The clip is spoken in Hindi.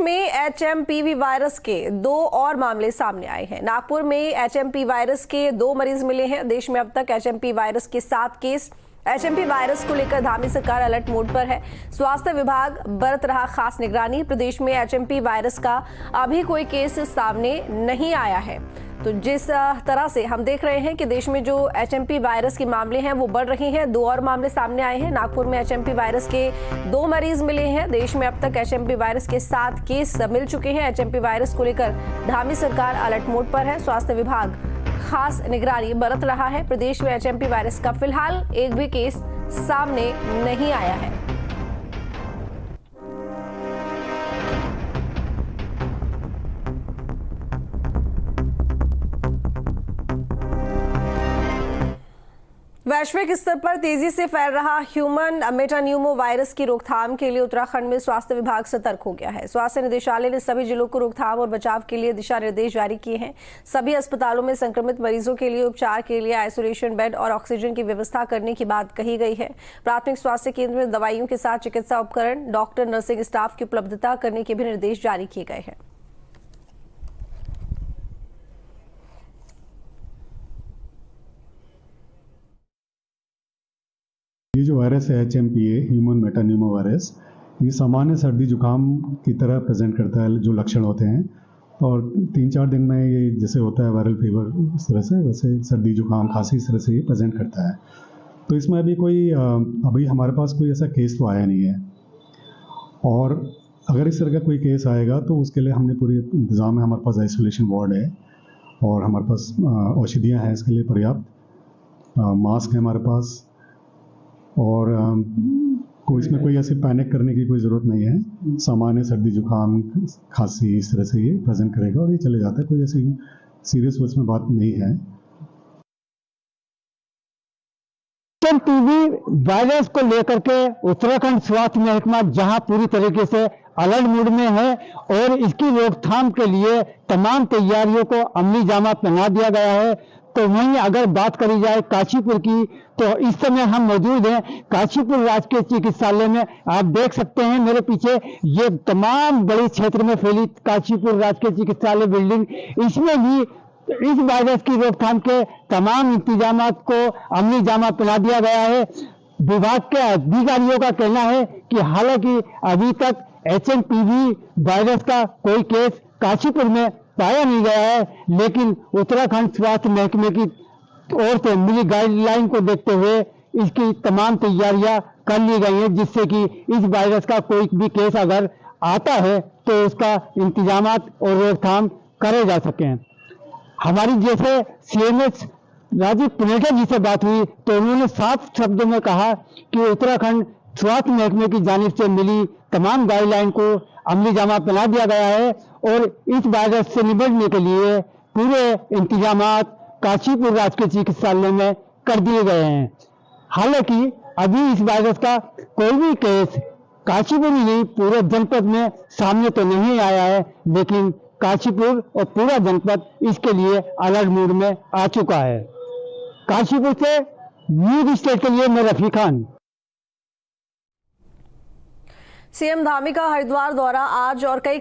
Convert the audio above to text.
में एचएमपीवी वायरस के 2 और मामले सामने आए हैं। नागपुर में एचएमपी वायरस के 2 मरीज मिले हैं। देश में अब तक एचएमपी वायरस के 7 केस। एचएमपी वायरस को लेकर धामी सरकार अलर्ट मोड पर है। स्वास्थ्य विभाग बरत रहा खास निगरानी। प्रदेश में एचएमपी वायरस का अभी कोई केस सामने नहीं आया है। तो जिस तरह से हम देख रहे हैं कि देश में जो एचएमपी वायरस के मामले हैं वो बढ़ रहे हैं, 2 और मामले सामने आए हैं। नागपुर में एचएमपी वायरस के 2 मरीज मिले हैं। देश में अब तक एचएमपी वायरस के 7 केस मिल चुके हैं। एचएमपी वायरस को लेकर धामी सरकार अलर्ट मोड पर है। स्वास्थ्य विभाग खास निगरानी बरत रहा है। प्रदेश में एचएमपी वायरस का फिलहाल एक भी केस सामने नहीं आया है। वैश्विक स्तर पर तेजी से फैल रहा ह्यूमन मेटान्यूमो वायरस की रोकथाम के लिए उत्तराखंड में स्वास्थ्य विभाग सतर्क हो गया है। स्वास्थ्य निदेशालय ने सभी जिलों को रोकथाम और बचाव के लिए दिशा निर्देश जारी किए हैं। सभी अस्पतालों में संक्रमित मरीजों के लिए उपचार के लिए आइसोलेशन बेड और ऑक्सीजन की व्यवस्था करने की बात कही गई है। प्राथमिक स्वास्थ्य केंद्र में दवाइयों के साथ चिकित्सा उपकरण, डॉक्टर, नर्सिंग स्टाफ की उपलब्धता करने के भी निर्देश जारी किए गए हैं। ये जो वायरस है HMPA ह्यूमन मेटान्यूमो वायरस, ये सामान्य सर्दी जुकाम की तरह प्रेजेंट करता है। जो लक्षण होते हैं और 3-4 दिन में ये जैसे होता है वायरल फीवर, इस तरह से वैसे सर्दी जुकाम खांसी इस तरह से ये प्रेजेंट करता है। तो इसमें अभी हमारे पास कोई ऐसा केस तो आया नहीं है, और अगर इस तरह का कोई केस आएगा तो उसके लिए हमने पूरी इंतज़ाम है। हमारे पास आइसोलेशन वार्ड है और हमारे पास औषधियाँ हैं इसके लिए पर्याप्त, मास्क है हमारे पास, और इसमें कोई ऐसे पैनिक करने की कोई ज़रूरत नहीं है। सामान्य सर्दी जुकाम खांसी इस तरह से ये प्रेजेंट करेगा और ये चले जाता है। कोई ऐसी सीरियस उसमें बात नहीं है। एचएमपीवी वायरस को लेकर के उत्तराखंड स्वास्थ्य महकमा जहां पूरी तरीके से अलर्ट मोड में है और इसकी रोकथाम के लिए तमाम तैयारियों को अमली जामा पहना दिया गया है। तो वहीं अगर बात करी जाए काशीपुर की, तो इस समय हम मौजूद हैं काशीपुर राजकीय चिकित्सालय में। आप देख सकते हैं मेरे पीछे ये तमाम बड़े क्षेत्र में फैली काशीपुर राजकीय चिकित्सालय बिल्डिंग, इसमें भी इस वायरस की रोकथाम के तमाम इंतजाम को अमली जामा पहना दिया गया है। विभाग के अधिकारियों का कहना है कि हालांकि अभी तक एचएमपीवी वायरस का कोई केस काशीपुर में पाया नहीं गया है, लेकिन उत्तराखंड स्वास्थ्य महकमे की ओर से मिली गाइडलाइन को देखते हुए इसकी तमाम तैयारियां कर ली गई हैं, जिससे कि इस वायरस का कोई भी केस अगर आता है तो उसका इंतजामात और रोकथाम करे जा सकें। हमारी जैसे सीएमएच राजीव पुनेठा जी से बात हुई तो उन्होंने साफ शब्दों में कहा कि उत्तराखंड स्वास्थ्य महकमे की जानिब से मिली तमाम गाइडलाइन को अमली जामा बना दिया गया है और इस वायरस से निपटने के लिए पूरे इंतजामात काशीपुर राजकीय चिकित्सालय में कर दिए गए हैं। हालांकि अभी इस वायरस का कोई भी केस काशीपुर ही नहीं पूरे जनपद में सामने तो नहीं आया है, लेकिन काशीपुर और पूरा जनपद इसके लिए अलर्ट मोड में आ चुका है। काशीपुर से न्यूज स्टेट के लिए मैं रफी खान। सीएम धामी का हरिद्वार दौरा आज और कई